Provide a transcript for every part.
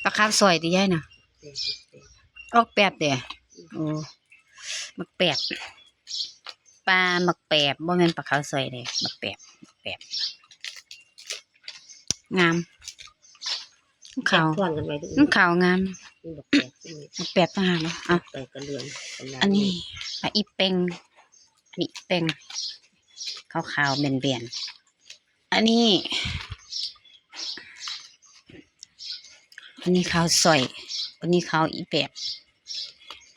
ปลาคาร์ฟซอยตีใหญ่น่ะออกแปบเด้อโอ้มักแปบปลาหมักแปบบ่แม่นปลาคาร์ฟซอยเด้หมักแปบงามขาวขาวงามหมักแปบต่างหากเนาะอ่ะอันนี้ปลาอีเป่งอันนี้เป่งขาวๆเบียนๆอันนี้ขาวซอยอันนี้ขาวอีแปบ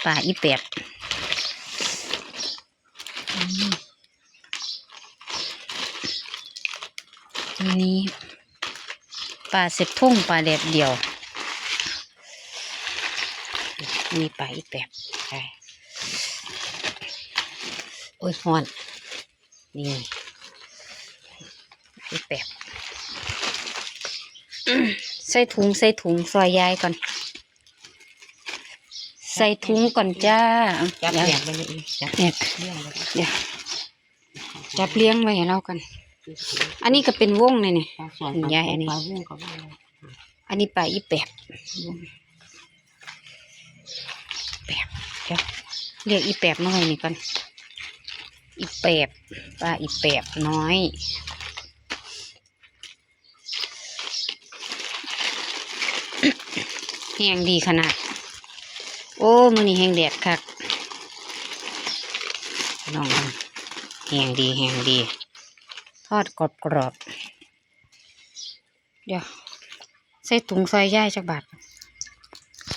ปลาอีแปบอันนี้ปลาเสร็จทุ่งปลาแดดเดียวมีปลาอีแปบใช่โอ้ยฮ้อนนี่อีแปบใส่ถุงซอยยายก่อนใส่ถุงก่อนจ้าจับแบบนี้เนี่ยเดี๋ยวจับเลี้ยงไว้ให้เรากันอันนี้ก็เป็นวงเลยเนี่ยยายอันนี้ปลาอีแปบเดี๋ยวเรียกอีแปบมาไว้นี่ก่อนอีแปบปลาอีแปบน้อยแห้งดีขนาดโอ้มื้อนี้แห้งแดดคักน้องแห้งดีทอดกรอบเดี๋ยวใส่ถุงซอยย่ายจักบาท